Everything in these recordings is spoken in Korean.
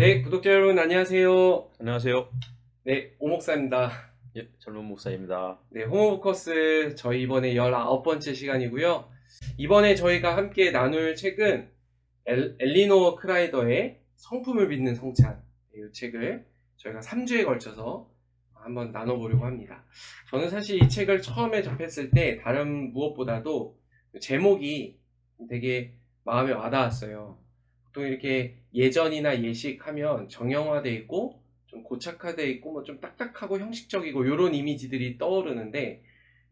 네, 구독자 여러분 안녕하세요. 안녕하세요. 네, 오목사입니다. 예, 젊은 목사입니다. 네, 호모포커스 저희 이번에 19번째 시간이고요. 이번에 저희가 함께 나눌 책은 엘리노어 크라이더의 성품을 믿는 성찬, 이 책을 저희가 3주에 걸쳐서 한번 나눠보려고 합니다. 저는 사실 이 책을 처음에 접했을 때 다른 무엇보다도 제목이 되게 마음에 와닿았어요. 보통 이렇게 예전이나 예식하면 정형화돼 있고 좀 고착화돼 있고 뭐 좀 딱딱하고 형식적이고 이런 이미지들이 떠오르는데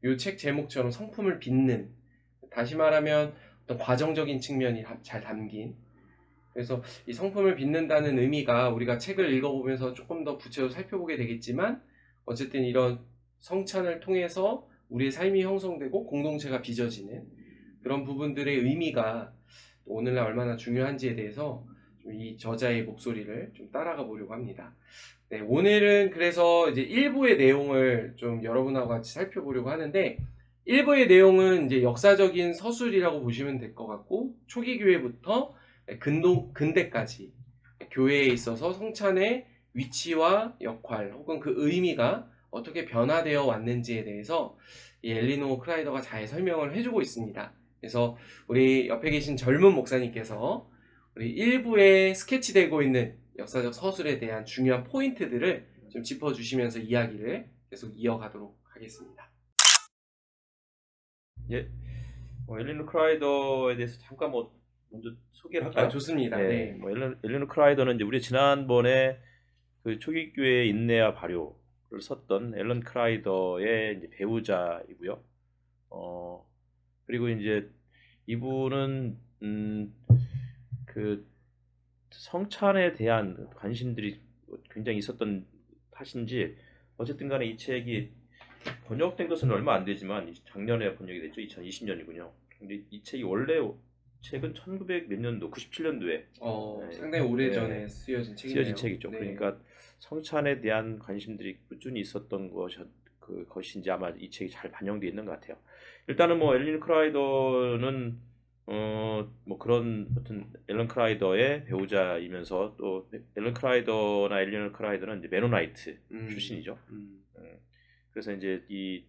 이 책 제목처럼 성품을 빚는, 다시 말하면 어떤 과정적인 측면이 잘 담긴, 그래서 이 성품을 빚는다는 의미가 우리가 책을 읽어보면서 조금 더 구체적으로 살펴보게 되겠지만 어쨌든 이런 성찬을 통해서 우리의 삶이 형성되고 공동체가 빚어지는 그런 부분들의 의미가 오늘날 얼마나 중요한지에 대해서 이 저자의 목소리를 좀 따라가 보려고 합니다. 네, 오늘은 그래서 이제 1부의 내용을 좀 여러분하고 같이 살펴보려고 하는데, 1부의 내용은 이제 역사적인 서술이라고 보시면 될 것 같고, 초기 교회부터 근대까지 교회에 있어서 성찬의 위치와 역할 혹은 그 의미가 어떻게 변화되어 왔는지에 대해서 이 엘리노어 크라이더가 잘 설명을 해주고 있습니다. 그래서 우리 옆에 계신 젊은 목사님께서 우리 1부에 스케치되고 있는 역사적 서술에 대한 중요한 포인트들을 좀 짚어주시면서 이야기를 계속 이어가도록 하겠습니다. 예, 엘리노 크라이더에 대해서 잠깐 먼저 소개를 할까요? 좋습니다. 네, 네. 엘리노 크라이더는 이제 우리 지난번에 그 초기 교회 인내와 발효를 썼던 앨런 크라이더의 이제 배우자이고요. 그리고 이제 이분은 그 성찬에 대한 관심들이 굉장히 있었던 탓인지 어쨌든 간에 이 책이 번역된 것은 얼마 안 되지만 작년에 번역이 됐죠. 2020년이군요. 근데 이 책이 원래 책은 1900 몇 년도 97년도에 상당히 오래전에 쓰여진 책이네요. 책이죠. 네. 그러니까 성찬에 대한 관심들이 꾸준히 있었던 것인지 아마 이 책이 잘 반영되어 있는 것 같아요. 일단은 뭐 엘린 크라이더는 뭐 그런 어떤 앨런 크라이더의 배우자이면서 또 앨런 크라이더나 엘린 크라이더는 이제 메노나이트 출신이죠. 그래서 이제 이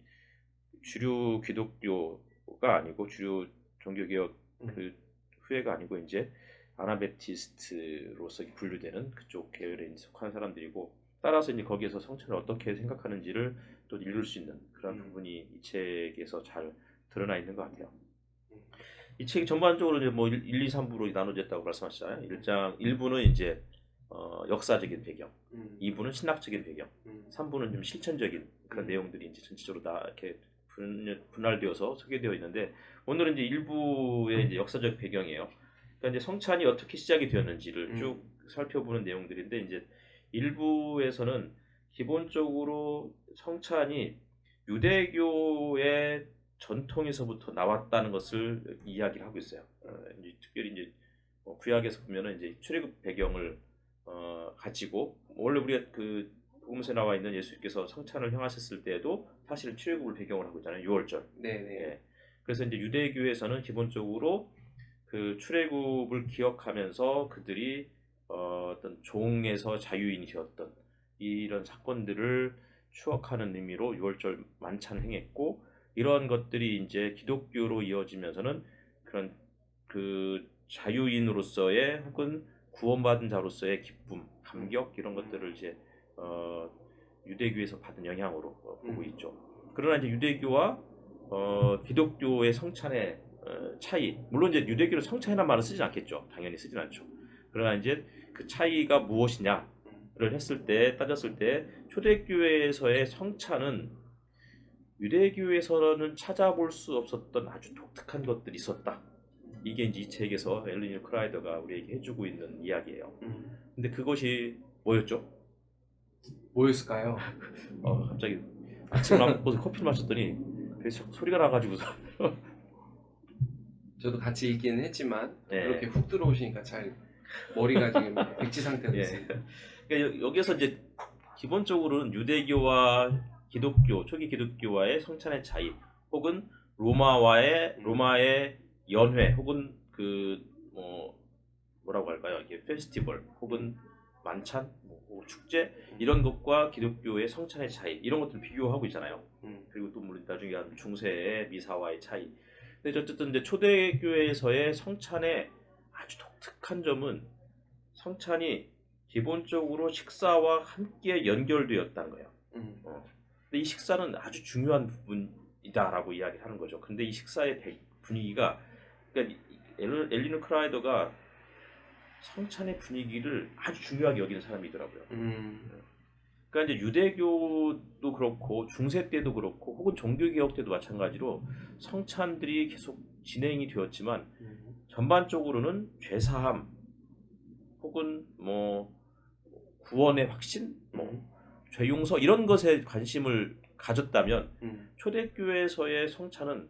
주류 기독교가 아니고 주류 종교개혁 그 후예가 아니고 이제 아나베티스트로서 분류되는 그쪽 계열에 속한 사람들이고, 따라서 이제 거기에서 성찬을 어떻게 생각하는지를 또 읽을 수 있는 그런 부분이 이 책에서 잘 드러나 있는 것 같아요. 이 책이 전반적으로 이제 뭐 1, 2, 3부로 나눠졌다고 말씀하셨잖아요. 1부는 이제 역사적인 배경, 2부는 신학적인 배경, 3부는 좀 실천적인 그런 내용들이 이제 전체적으로 다 이렇게 분할되어서 소개되어 있는데, 오늘은 이제 1부의 이제 역사적 배경이에요. 그러니까 이제 성찬이 어떻게 시작이 되었는지를 쭉 살펴보는 내용들인데, 이제 1부에서는 기본적으로 성찬이 유대교의 전통에서부터 나왔다는 것을 이야기를 하고 있어요. 이제 특별히 이제 구약에서 보면은 이제 출애굽 배경을 가지고, 원래 우리가 그 복음서에 나와 있는 예수님께서 성찬을 행하셨을 때에도 사실은 출애굽을 배경으로 하고 있잖아요. 6월절. 네네. 예. 그래서 이제 유대교에서는 기본적으로 그 출애굽을 기억하면서 그들이 어떤 종에서 자유인이 되었던 이런 사건들을 추억하는 의미로 6월절 만찬을 행했고, 이러한 것들이 이제 기독교로 이어지면서는 그런 그 자유인으로서의 혹은 구원받은 자로서의 기쁨, 감격 이런 것들을 이제 유대교에서 받은 영향으로 보고 있죠. 그러나 이제 유대교와 기독교의 성찬의 차이, 물론 이제 유대교는 성찬이라는 말을 쓰진 않겠죠. 당연히 쓰진 않죠. 그러나 이제 그 차이가 무엇이냐를 따졌을 때 초대교회에서의 성찬은 유대교에서는 찾아볼 수 없었던 아주 독특한 것들이 있었다. 이게 이제 이 책에서 엘리노 크라이더가 우리에게 해주고 있는 이야기예요. 근데 그것이 뭐였죠? 뭐였을까요? 갑자기 아침에 무슨 커피를 마셨더니 소리가 나가지고서 저도 같이 읽기는 했지만 네. 그렇게 훅 들어오시니까 잘 머리가 지금 백지 상태로 있습니다. 그러니까 여기서 이제 기본적으로는 유대교와 기독교, 초기 기독교와의 성찬의 차이, 혹은 로마의 연회, 혹은 그 뭐라고 할까요? 이게 페스티벌, 혹은 만찬, 뭐 축제 이런 것과 기독교의 성찬의 차이 이런 것들을 비교하고 있잖아요. 그리고 또 물론 나중에 한 중세의 미사와의 차이. 근데 어쨌든 이제 초대교회에서의 성찬의 아주 독특한 점은 성찬이 기본적으로 식사와 함께 연결되었다는 거예요. 근데 이 식사는 아주 중요한 부분이다라고 이야기하는 거죠. 근데 이 식사의 분위기가 그러니까 엘리노 크라이더가 성찬의 분위기를 아주 중요하게 여기는 사람이더라고요. 그러니까 이제 유대교도 그렇고 중세 때도 그렇고 혹은 종교개혁 때도 마찬가지로 성찬들이 계속 진행이 되었지만 전반적으로는 죄사함 혹은 뭐 구원의 확신, 뭐 죄용서 이런 것에 관심을 가졌다면 초대교회에서의 성찬은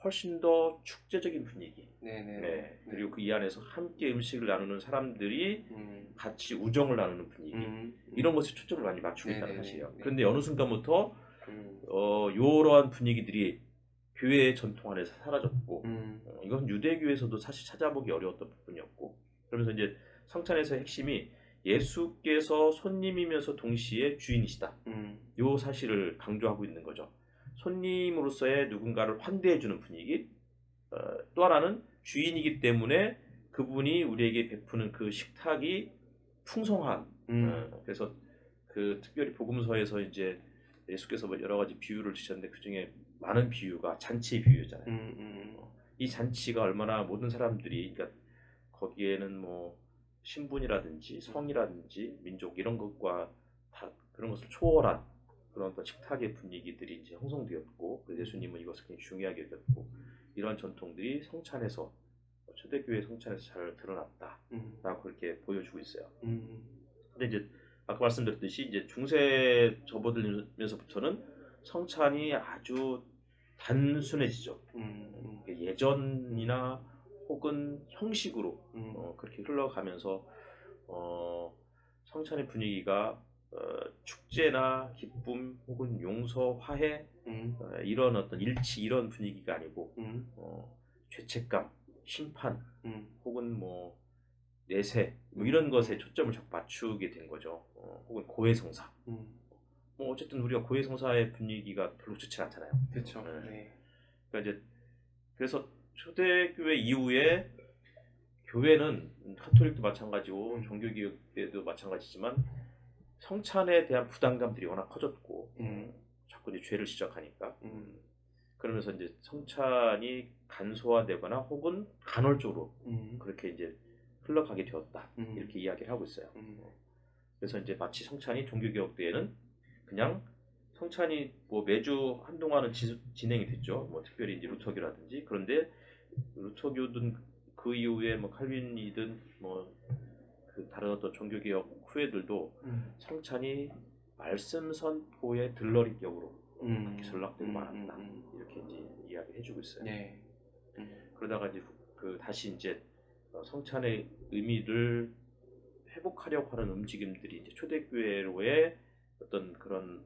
훨씬 더 축제적인 분위기. 네. 그리고 그 이 안에서 함께 음식을 나누는 사람들이 같이 우정을 나누는 분위기. 이런 것에 초점을 많이 맞추고 있다는 사실이에요. 그런데 어느 순간부터 이러한 분위기들이 교회의 전통 안에서 사라졌고 이건 유대교에서도 사실 찾아보기 어려웠던 부분이었고 그러면서 이제 성찬에서의 핵심이 예수께서 손님이면서 동시에 주인이시다. 이 사실을 강조하고 있는 거죠. 손님으로서의 누군가를 환대해주는 분위기. 또 하나는 주인이기 때문에 그분이 우리에게 베푸는 그 식탁이 풍성한. 그래서 그 특별히 복음서에서 이제 예수께서 뭐 여러 가지 비유를 주셨는데 그 중에 많은 비유가 잔치의 비유잖아요. 이 잔치가 얼마나 모든 사람들이 그러니까 거기에는 뭐 신분이라든지 성이라든지 민족 이런 것과 다 그런 것을 초월한 그런 어떤 식탁의 분위기들이 이제 형성되었고 예수님은 이것을 굉장히 중요하게 여겼고 이러한 전통들이 성찬에서 초대교회 성찬에서 잘 드러났다라고 그렇게 보여주고 있어요. 근데 이제 아까 말씀드렸듯이 이제 중세 접어들면서부터는 성찬이 아주 단순해지죠. 예전이나 혹은 형식으로 그렇게 흘러가면서 성찬의 분위기가 축제나 기쁨 혹은 용서, 화해 이런 어떤 일치 이런 분위기가 아니고 죄책감, 심판 혹은 뭐 내세 뭐 이런 것에 초점을 자꾸 맞추게 된 거죠. 혹은 고해성사. 뭐 어쨌든 우리가 고해성사의 분위기가 별로 좋지 않잖아요. 그렇죠. 네. 그러니까 이제 그래서 초대교회 이후에 교회는 카톨릭도 마찬가지고 종교개혁 때도 마찬가지지만 성찬에 대한 부담감들이 워낙 커졌고 자꾸 이제 죄를 지적하니까 그러면서 이제 성찬이 간소화되거나 혹은 간헐적으로 그렇게 이제 흘러가게 되었다 이렇게 이야기를 하고 있어요. 그래서 이제 마치 성찬이 종교개혁 때에는 그냥 성찬이 뭐 매주 한동안은 진행이 됐죠. 뭐 특별히 이제 루터교라든지 그런데 루터교든 그 이후에 뭐 칼빈이든 뭐 그 다른 어떤 종교개혁 후예들도 성찬이 말씀 선포의 들러리격으로 그렇게 전락되고 말았다 이렇게 이제 이야기를 해주고 있어요. 네. 그러다가 이제 그 다시 이제 성찬의 의미를 회복하려고 하는 움직임들이 이제 초대교회로의 어떤 그런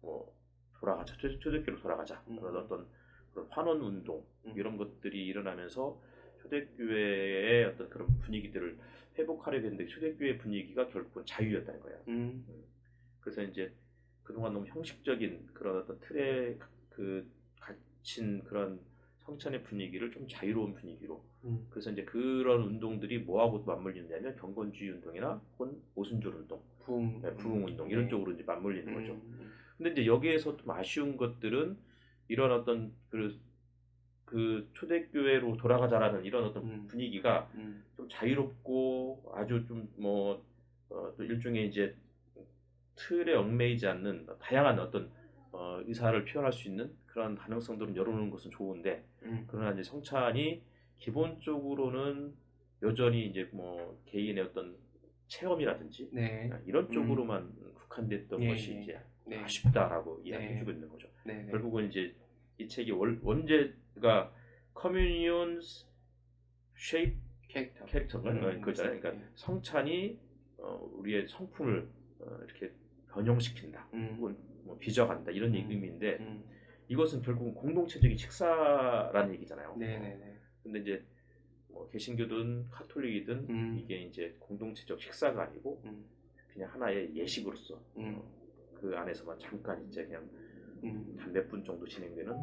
뭐 돌아가자 초대교회로 돌아가자 그런 어떤 그런 환원 운동 이런 것들이 일어나면서 초대교회의 어떤 그런 분위기들을 회복하려고 했는데 초대교회 분위기가 결국은 자유였다는 거예요. 그래서 이제 그동안 너무 형식적인 그런 어떤 틀에 그 갇힌 그런 성찬의 분위기를 좀 자유로운 분위기로 그래서 이제 그런 운동들이 뭐하고 맞물리느냐면 경건주의 운동이나 혹은 오순절 운동, 부흥 운동 이런 쪽으로 이제 맞물리는 거죠. 근데 이제 여기에서 좀 아쉬운 것들은 이런 어떤 그 초대교회로 돌아가자라는 이런 어떤 분위기가 좀 자유롭고 아주 좀 뭐 또 일종의 이제 틀에 얽매이지 않는 다양한 어떤 의사를 표현할 수 있는 그런 가능성들은 열어놓는 것은 좋은데 그러나 이제 성찬이 기본적으로는 여전히 이제 뭐 개인의 어떤 체험이라든지 이런 쪽으로만 국한됐던 것이 이제 아쉽다라고 이야기해주고 있는 거죠. 결국은 이제 이 책이 원제가 Communion's Shape 캐릭터인가요? 그거잖아요. 그러니까 성찬이 우리의 성품을 이렇게 변형시킨다, 혹은 뭐 빚어간다 이런 의미인데 이것은 결국은 공동체적인 식사라는 얘기잖아요. 근데 이제 뭐 개신교든 카톨릭이든 이게 이제 공동체적 식사가 아니고 그냥 하나의 예식으로서 그 안에서만 잠깐 이제 그냥 단 몇 분 정도 진행되는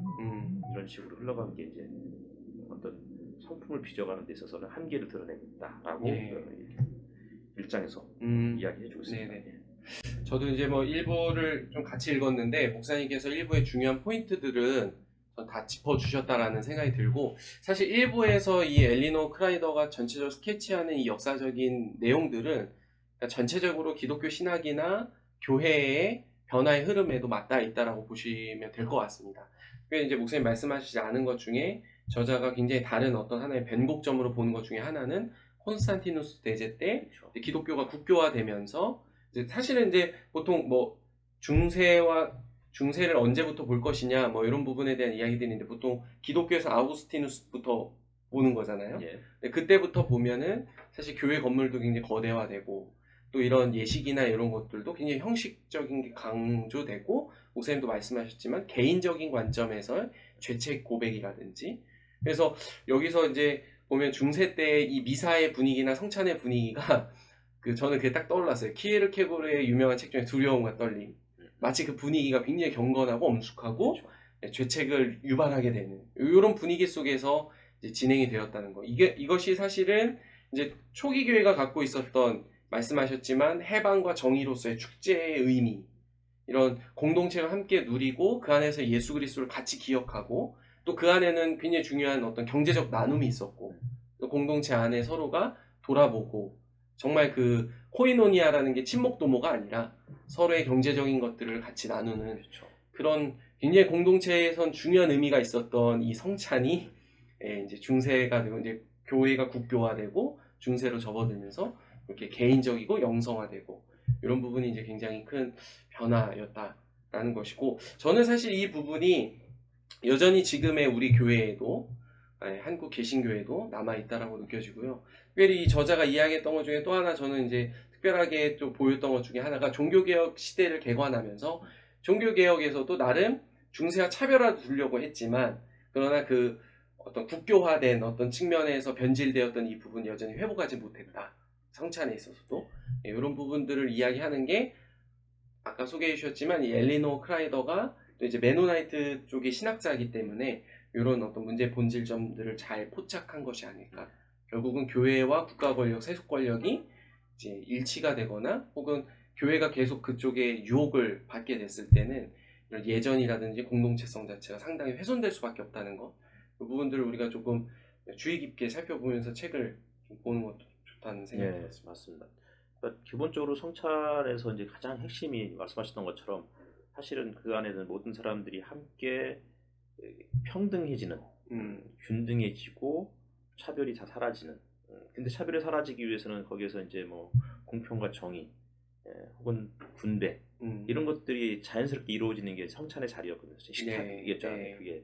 이런 식으로 흘러간 게 이제 어떤 성품을 빚어가는 데 있어서는 한계를 드러내고 있다라고 일장에서 이야기해주고 있습니다. 네네. 저도 이제 뭐 일부를 좀 같이 읽었는데 목사님께서 일부의 중요한 포인트들은 전 다 짚어주셨다라는 생각이 들고, 사실 일부에서 이 엘리노 크라이더가 전체적으로 스케치하는 이 역사적인 내용들은 그러니까 전체적으로 기독교 신학이나 교회의 변화의 흐름에도 맞닿아 있다라고 보시면 될 것 같습니다. 그게 이제 목사님 말씀하시지 않은 것 중에 저자가 굉장히 다른 어떤 하나의 변곡점으로 보는 것 중에 하나는 콘스탄티누스 대제 때 그렇죠. 기독교가 국교화되면서 이제 사실은 이제 보통 뭐 중세를 언제부터 볼 것이냐 뭐 이런 부분에 대한 이야기들이 있는데 보통 기독교에서 아우구스티누스부터 보는 거잖아요. 예. 근데 그때부터 보면은 사실 교회 건물도 굉장히 거대화되고 또 이런 예식이나 이런 것들도 굉장히 형식적인 게 강조되고, 목사님도 말씀하셨지만 개인적인 관점에서 죄책 고백이라든지, 그래서 여기서 이제 보면 중세 때 이 미사의 분위기나 성찬의 분위기가 저는 그게 딱 떠올랐어요. 키에르케고르의 유명한 책 중에 두려움과 떨림. 마치 그 분위기가 굉장히 경건하고 엄숙하고 그렇죠. 죄책을 유발하게 되는 이런 분위기 속에서 이제 진행이 되었다는 거. 이것이 사실은 이제 초기 교회가 갖고 있었던, 말씀하셨지만 해방과 정의로서의 축제의 의미, 이런 공동체가 함께 누리고 그 안에서 예수 그리스도를 같이 기억하고 또 그 안에는 굉장히 중요한 어떤 경제적 나눔이 있었고 또 공동체 안에 서로가 돌아보고 정말 그 코이노니아라는 게 친목 도모가 아니라 서로의 경제적인 것들을 같이 나누는 그렇죠. 그런 굉장히 공동체에선 중요한 의미가 있었던 이 성찬이 이제 중세가 되고 이제 교회가 국교화되고 중세로 접어들면서 이렇게 개인적이고 영성화되고 이런 부분이 이제 굉장히 큰 변화였다라는 것이고, 저는 사실 이 부분이 여전히 지금의 우리 교회에도 한국 개신교에도 남아있다라고 느껴지고요. 특별히 이 저자가 이야기했던 것 중에 또 하나 저는 이제 특별하게 좀 보였던 것 중에 하나가 종교개혁 시대를 개관하면서 종교개혁에서도 나름 중세와 차별화도 두려고 했지만 그러나 그 어떤 국교화된 어떤 측면에서 변질되었던 이 부분 여전히 회복하지 못했다. 성찬에 있어서도 이런 부분들을 이야기하는 게 아까 소개해 주셨지만 이 엘리노 크라이더가 또 이제 메노나이트 쪽의 신학자이기 때문에 이런 어떤 문제 본질점들을 잘 포착한 것이 아닐까. 결국은 교회와 국가 권력, 세속 권력이 이제 일치가 되거나 혹은 교회가 계속 그쪽에 유혹을 받게 됐을 때는 이런 예전이라든지 공동체성 자체가 상당히 훼손될 수밖에 없다는 것. 그 부분들을 우리가 조금 주의 깊게 살펴보면서 책을 좀 보는 것도 좋다는 생각이 예, 들었습니다. 맞습니다. 그러니까 기본적으로 성찬에서 이제 가장 핵심이 말씀하셨던 것처럼 사실은 그 안에는 모든 사람들이 함께 평등해지는, 균등해지고 차별이 다 사라지는. 근데 차별이 사라지기 위해서는 거기에서 이제 뭐 공평과 정의, 혹은 분배 이런 것들이 자연스럽게 이루어지는 게 성찬의 자리였거든요. 식탁이었잖아요. 네. 그게.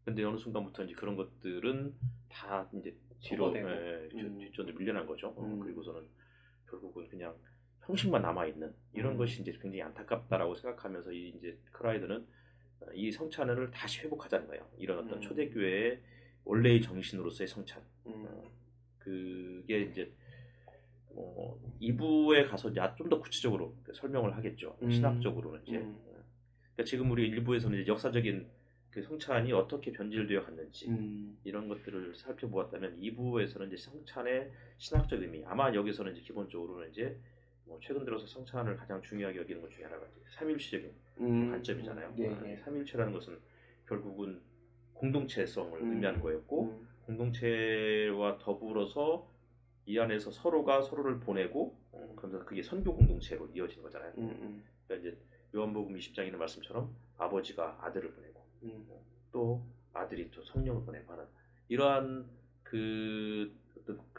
근데 어느 순간부터 이제 그런 것들은 다 이제 뒤로 뒷전에 밀려난 거죠. 그리고서는 결국은 그냥 형식만 남아 있는 이런 것이 이제 굉장히 안타깝다라고 생각하면서 이제 크라이드는 이 성찬을 다시 회복하자는 거예요. 이런 어떤 초대교회의 원래의 정신으로서의 성찬. 그게 이제 2부에 가서 좀 더 구체적으로 설명을 하겠죠. 신학적으로는 이제. 그러니까 지금 우리 1부에서는 이제 역사적인 그 성찬이 어떻게 변질되어 갔는지 이런 것들을 살펴보았다면 2부에서는 이제 성찬의 신학적 의미, 아마 여기서는 이제 기본적으로는 이제 최근 들어서 성찬을 가장 중요하게 여기는 것 중에 하나가 삼일체적인 관점이잖아요. 삼일체라는 것은 결국은 공동체성을 의미하는 거였고 공동체와 더불어서 이 안에서 서로가 서로를 보내고 그러면서 그게 선교 공동체로 이어지는 거잖아요. 그러니까 이제 요한복음 20장에 있는 말씀처럼 아버지가 아들을 보내고 또 아들이 또 성령을 보내고 하는 이러한 그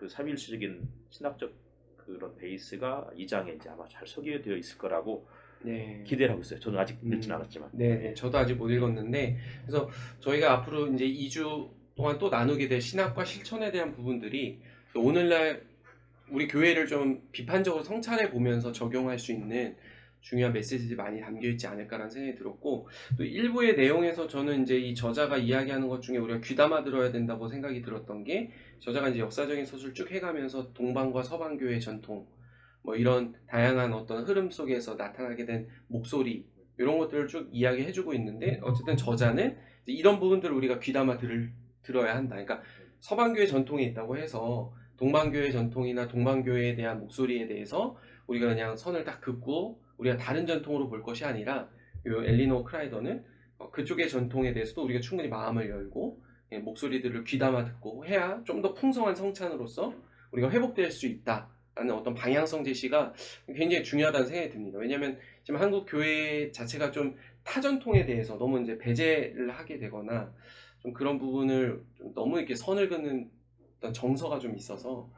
삼일체적인 신학적 그런 베이스가 이 장에 이제 아마 잘 소개되어 있을 거라고 기대를 하고 있어요. 저는 아직 읽지는 않았지만. 네, 저도 아직 못 읽었는데, 그래서 저희가 앞으로 이제 2주 동안 또 나누게 될 신학과 실천에 대한 부분들이 오늘날 우리 교회를 좀 비판적으로 성찰해 보면서 적용할 수 있는 중요한 메시지들이 많이 담겨 있지 않을까라는 생각이 들었고, 또 일부의 내용에서 저는 이제 이 저자가 이야기하는 것 중에 우리가 귀담아 들어야 된다고 생각이 들었던 게, 저자가 이제 역사적인 서술을 쭉 해가면서 동방과 서방교의 전통, 뭐 이런 다양한 어떤 흐름 속에서 나타나게 된 목소리, 이런 것들을 쭉 이야기해주고 있는데, 어쨌든 저자는 이제 이런 부분들을 우리가 귀담아 들어야 한다. 그러니까 서방교의 전통이 있다고 해서 동방교의 전통이나 동방교회에 대한 목소리에 대해서 우리가 그냥 선을 딱 긋고 우리가 다른 전통으로 볼 것이 아니라, 요 엘리노 크라이더는 그쪽의 전통에 대해서도 우리가 충분히 마음을 열고 목소리들을 귀담아 듣고 해야 좀 더 풍성한 성찬으로서 우리가 회복될 수 있다라는 어떤 방향성 제시가 굉장히 중요하다는 생각이 듭니다. 왜냐하면 지금 한국 교회 자체가 좀 타전통에 대해서 너무 이제 배제를 하게 되거나 좀 그런 부분을 좀 너무 이렇게 선을 긋는 어떤 정서가 좀 있어서,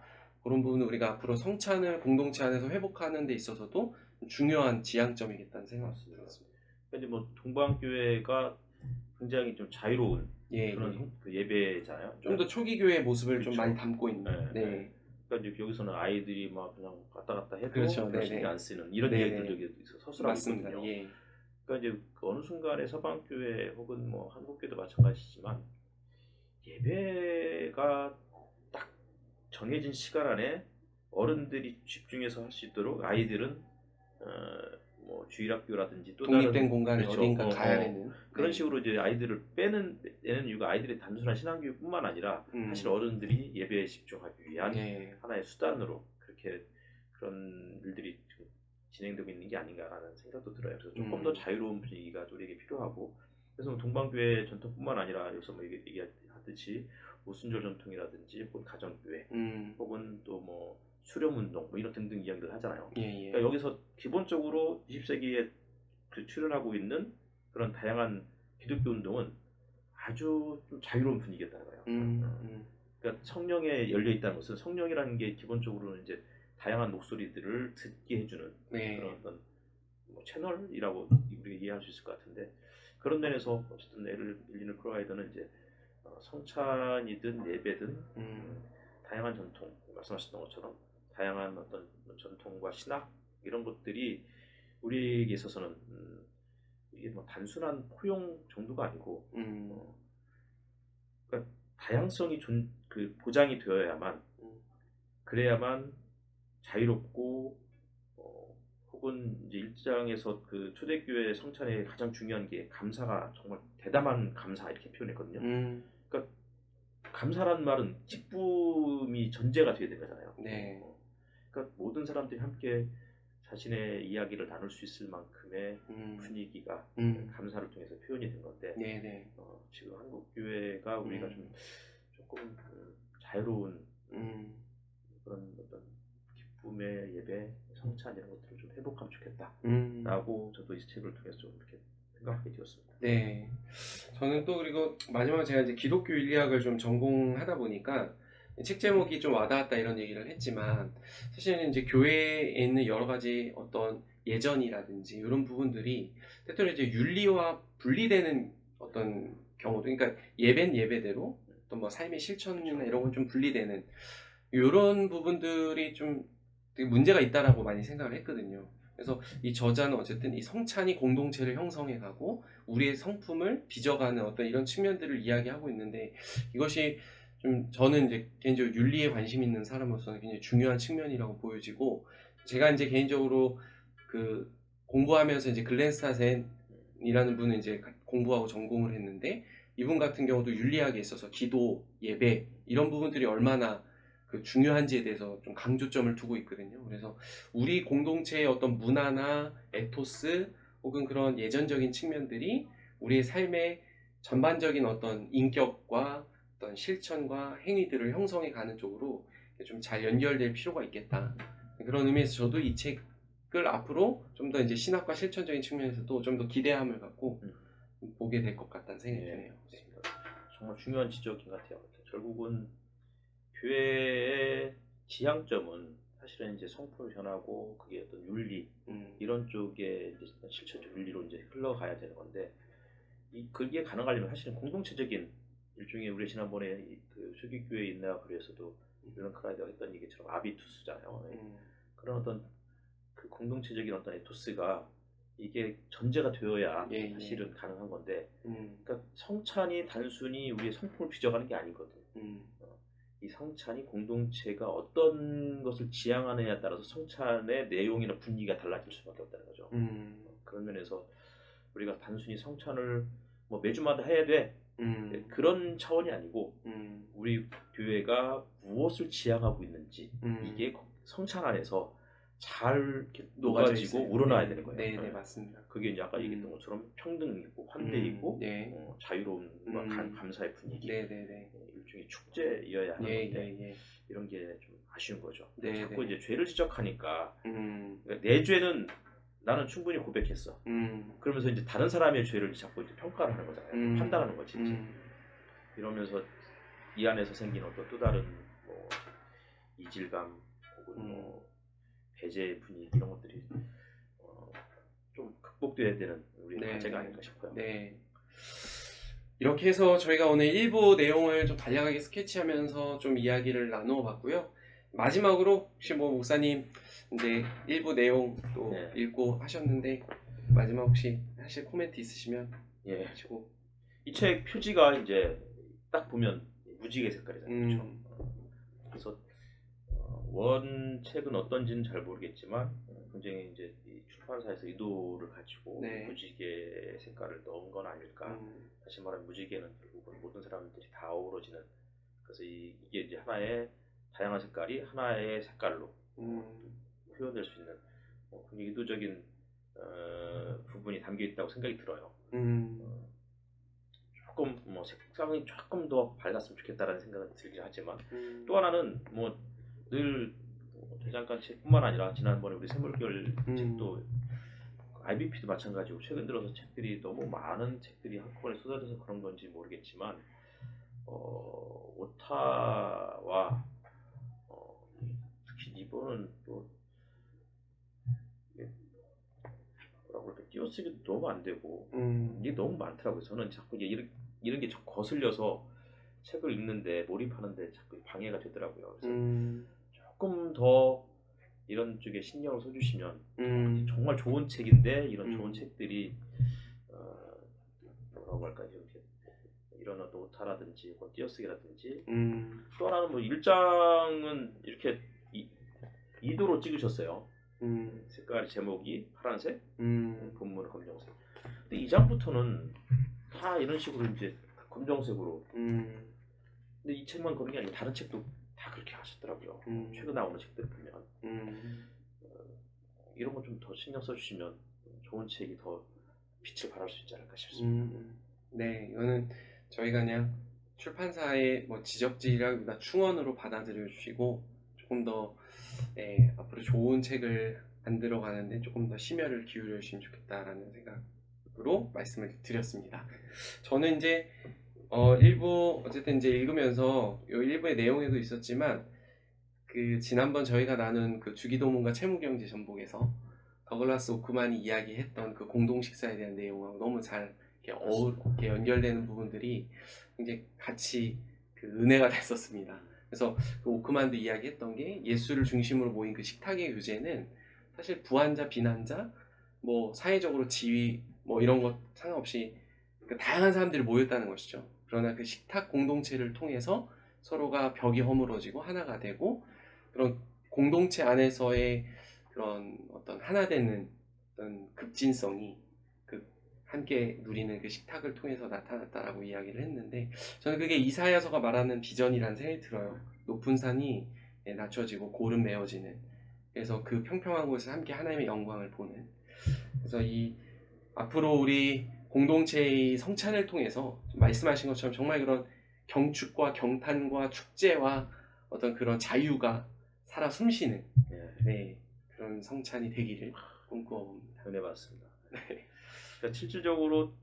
그런 부분을 우리가 앞으로 성찬을 공동체 안에서 회복하는 데 있어서도 중요한 지향점이겠다는 생각이 들었습니다. 근데 뭐 동방교회가 굉장히 좀 자유로운 예, 그런 예. 그 예배잖아요. 좀 더 초기 교회의 모습을 좀 그렇죠. 많이 담고 있는. 네, 네. 네. 그러니까 이제 여기서는 아이들이 막 그냥 왔다 갔다 해도 그렇죠. 별 네네. 신경 안 쓰는 이런 네네. 이야기들 여기 서술하고 맞습니다. 있거든요. 예. 그러니까 이제 그 어느 순간에 서방교회 혹은 뭐 한국교회도 마찬가지지만 예배가 딱 정해진 시간 안에 어른들이 집중해서 할 수 있도록 아이들은 뭐 주일학교라든지 또 독립된 다른, 공간에 그렇죠. 어딘가 가야 되는 그런 네. 식으로 이제 아이들을 빼는 이유가 아이들의 단순한 신앙교육뿐만 아니라 사실 어른들이 예배에 집중하기 위한 네. 하나의 수단으로 그렇게 그런 일들이 좀 진행되고 있는 게 아닌가라는 생각도 들어요. 그래서 조금 더 자유로운 분위기가 우리에게 필요하고, 그래서 뭐 동방교회 전통뿐만 아니라 여기서 뭐 얘기하듯이 오순절 전통이라든지 혹은 가정교회 혹은 또 뭐 수렴운동 뭐 이런 등등 이야기를 하잖아요. 예, 예. 그러니까 여기서 기본적으로 20세기에 그 출현하고 있는 그런 다양한 기독교 운동은 아주 좀 자유로운 분위기였다는 거예요. 그러니까 성령에 열려 있다는 것은, 성령이라는 게 기본적으로는 이제 다양한 목소리들을 듣게 해주는 네. 그런 어떤 뭐 채널이라고 우리가 이해할 수 있을 것 같은데, 그런 면에서 어쨌든 엘리노 크라이더는 이제 성찬이든 예배든 다양한 전통, 말씀하셨던 것처럼 다양한 어떤 전통과 신학 이런 것들이 우리에게 있어서는 이게 뭐 단순한 포용 정도가 아니고 그러니까 다양성이 보장이 되어야만, 그래야만 자유롭고 혹은 이제 일장에서 그 초대교회 성찬의 가장 중요한 게 감사가 정말 대담한 감사 이렇게 표현했거든요. 그러니까 감사란 말은 기쁨이 전제가 돼야 되잖아요. 네. 그러니까 모든 사람들이 함께 자신의 이야기를 나눌 수 있을 만큼의 분위기가 감사를 통해서 표현이 된 건데, 네네. 지금 한국 교회가 우리가 좀 조금 자유로운 그런 어떤 기쁨의 예배, 성찬 이런 것들을 좀 회복하면 좋겠다라고 저도 이 책을 통해서 좀 이렇게 생각하게 되었습니다. 네. 저는 또 그리고 마지막으로 제가 이제 기독교 윤리학을 좀 전공하다 보니까 책 제목이 좀 와닿았다 이런 얘기를 했지만, 사실은 이제 교회에 있는 여러 가지 어떤 예전이라든지 이런 부분들이 때때로 이제 윤리와 분리되는 어떤 경우도, 그러니까 예배는 예배대로 또 뭐 삶의 실천이나 이런 건 좀 분리되는 이런 부분들이 좀 되게 문제가 있다라고 많이 생각을 했거든요. 그래서 이 저자는 어쨌든 이 성찬이 공동체를 형성해 가고 우리의 성품을 빚어가는 어떤 이런 측면들을 이야기하고 있는데, 이것이 좀 저는 이제 개인적으로 윤리에 관심 있는 사람으로서는 굉장히 중요한 측면이라고 보여지고, 제가 이제 개인적으로 그 공부하면서 이제 글렌스타센이라는 분은 이제 공부하고 전공을 했는데, 이분 같은 경우도 윤리학에 있어서 기도, 예배 이런 부분들이 얼마나 그 중요한지에 대해서 좀 강조점을 두고 있거든요. 그래서 우리 공동체의 어떤 문화나 에토스 혹은 그런 예전적인 측면들이 우리의 삶의 전반적인 어떤 인격과 어떤 실천과 행위들을 형성해 가는 쪽으로 좀 잘 연결될 필요가 있겠다. 그런 의미에서 저도 이 책을 앞으로 좀 더 이제 신학과 실천적인 측면에서도 좀 더 기대함을 갖고 보게 될 것 같다는 생각이 드네요. 네. 정말 중요한 지적인 것 같아요. 결국은 교회의 지향점은 사실은 이제 성품을 변하고 그게 어떤 윤리 이런 쪽에 이제 실천적 윤리로 이제 흘러가야 되는 건데, 그게 가능하려면 사실은 공동체적인 일종의, 우리 지난번에 그 초기교회 인내와 그래서도 이런 크라이더가 했던 얘기처럼 아비투스잖아요. 그런 어떤 그 공동체적인 어떤 에토스가 이게 전제가 되어야 예, 사실은 가능한 건데, 음, 그러니까 성찬이 단순히 우리의 성품을 빚어가는 게 아니거든. 음, 이 성찬이 공동체가 어떤 것을 지향하느냐에 따라서 성찬의 내용이나 분위기가 달라질 수밖에 없다는 거죠. 그런 면에서 우리가 단순히 성찬을 뭐 매주마다 해야 돼, 그런 차원이 아니고 우리 교회가 무엇을 지향하고 있는지 이게 성찬 안에서 잘 이렇게 녹아져 녹아지고 있어요. 우러나야 네, 되는 거예요. 네, 네, 맞습니다. 그게 이제 아까 얘기했던 것처럼 평등이고 환대이고 네, 자유로움과 감사의 분위기, 네, 네, 네, 일종의 축제여야 하는 예, 건데 예, 예, 이런 게 좀 아쉬운 거죠. 네, 자꾸 네, 이제 죄를 지적하니까 음, 그러니까 내 죄는 나는 충분히 고백했어. 그러면서 이제 다른 사람의 죄를 자꾸 이제 평가를 하는 거잖아요. 판단하는 거지 이제. 이러면서 이 안에서 생긴 어떤 또 다른 뭐 이질감 혹은 뭐 배제 분위기 이런 것들이 좀 극복돼야 되는 우리의 네, 과제가 네, 아닐까 싶어요. 네. 이렇게 해서 저희가 오늘 일부 내용을 좀 간략하게 스케치하면서 좀 이야기를 나누어 봤고요. 마지막으로 혹시 뭐 목사님 이제 일부 내용 또 네. 읽고 하셨는데 마지막 혹시 하실 코멘트 있으시면 예. 하시고. 이 책 표지가 이제 딱 보면 무지개 색깔이잖아요. 그렇죠? 그래서 원 책은 어떤지는 잘 모르겠지만 굉장히 이제 이 출판사에서 의도를 가지고 네. 무지개 색깔을 넣은 건 아닐까. 다시 말하면 무지개는 결국은 모든 사람들이 다 어우러지는, 그래서 이게 이제 하나의 다양한 색깔이 하나의 색깔로 표현될 수 있는 굉장히 의도적인 부분이 담겨 있다고 생각이 들어요. 조금 뭐 색상이 조금 더 밝았으면 좋겠다라는 생각은 들긴 하지만 또 하나는 뭐 늘 대장간 책뿐만 아니라 지난번에 우리 샘물결 책도 IBP도 마찬가지고 최근 들어서 책들이 너무 많은 책들이 한꺼번에 쏟아져서 그런 건지 모르겠지만 오타와 특히 이번은 또 뭐라고 그럴까 띄어쓰기도 너무 안 되고 이게 너무 많더라고요. 저는 자꾸 이게 이런 게 자꾸 거슬려서 책을 읽는데 몰입하는데 자꾸 방해가 되더라고요. 그래서 조금 더 이런 쪽에 신경을 써주시면 정말 좋은 책인데 이런 좋은 책들이 뭐라고 할까요? 이런 어떤 오타라든지 띄어쓰기라든지 또 하나는 뭐 1장은 이렇게 2도로 찍으셨어요. 색깔 제목이 파란색, 본문은 검정색. 근데 2장부터는 다 이런 식으로 이제 검정색으로. 근데 이 책만 그런 게 아니고 다른 책도 다 그렇게 하셨더라고요. 최근 나오는 책들 보면 이런 거 좀 더 신경 써주시면 좋은 책이 더 빛을 발할 수 있지 않을까 싶습니다. 네, 이거는 저희가 그냥 출판사의 뭐 지적질이라기보다 충언으로 받아들여 주시고 조금 더 앞으로 좋은 책을 만들어 가는데 조금 더 심혈을 기울여 주시면 좋겠다라는 생각으로 말씀을 드렸습니다. 저는 이제 일부 어쨌든 이제 읽으면서 이 일부의 내용에도 있었지만 그 지난번 저희가 나눈 그 주기도문과 채무경제 전복에서 더글라스 오크만이 이야기했던 그 공동 식사에 대한 내용하고 너무 잘 이렇게 연결되는 부분들이 굉장히 같이 그 은혜가 됐었습니다. 그래서 그 오크만도 이야기했던 게 예수를 중심으로 모인 그 식탁의 교제는 사실 부한자, 빈한자, 뭐 사회적으로 지위 뭐 이런 것 상관없이 그 다양한 사람들이 모였다는 것이죠. 그러나 그 식탁 공동체를 통해서 서로가 벽이 허물어지고 하나가 되고 그런 공동체 안에서의 그런 어떤 하나 되는 어떤 급진성이 그 함께 누리는 그 식탁을 통해서 나타났다라고 이야기를 했는데 저는 그게 이사야서가 말하는 비전이라는 생각이 들어요. 높은 산이 낮춰지고 고름 메어지는, 그래서 그 평평한 곳에서 함께 하나님의 영광을 보는. 그래서 이 앞으로 우리 공동체의 성찬을 통해서 말씀하신 것처럼 정말 그런 경축과 경탄과 축제와 어떤 그런 자유가 살아 숨쉬는 그런 성찬이 되기를 꿈꿔봅니다. 은혜 받습니다. 그러니까 실질적으로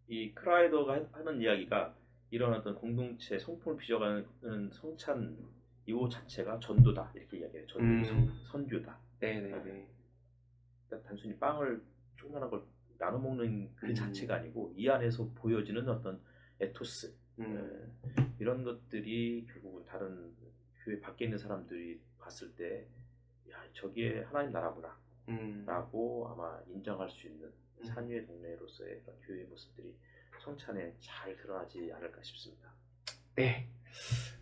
이 크라이더가 하는 이야기가 이런 어떤 공동체 성품을 빚어가는 성찬 이후 자체가 전도다 이렇게 이야기해요. 전도 선교다. 네네네. 그러니까 단순히 빵을 조그만한 걸 나눠 먹는 그 자체가 아니고 이 안에서 보여지는 어떤 에토스 이런 것들이 결국은 다른 교회 밖에 있는 사람들이 봤을 때 야, 저게 하나님 나라구나. 아마 인정할 수 있는 산유의 동네로서의 그런 교회의 모습들이 성찬에 잘 드러나지 않을까 싶습니다. 네.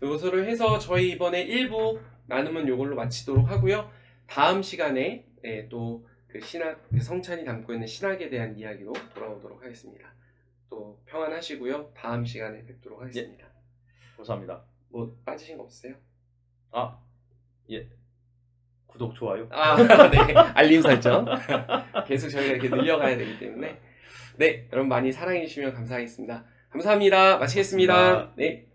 이것으로 해서 저희 이번에 1부 나눔은 이걸로 마치도록 하고요. 다음 시간에 또 그 신학, 그 성찬이 담고 있는 신학에 대한 이야기로 돌아오도록 하겠습니다. 또 평안하시고요. 다음 시간에 뵙도록 하겠습니다. 감사합니다. 뭐 빠지신 거 없으세요? 예. 구독, 좋아요. 네. 알림 설정. 계속 저희가 이렇게 늘려가야 되기 때문에. 네. 여러분 많이 사랑해 주시면 감사하겠습니다. 감사합니다. 마치겠습니다. 감사합니다. 네.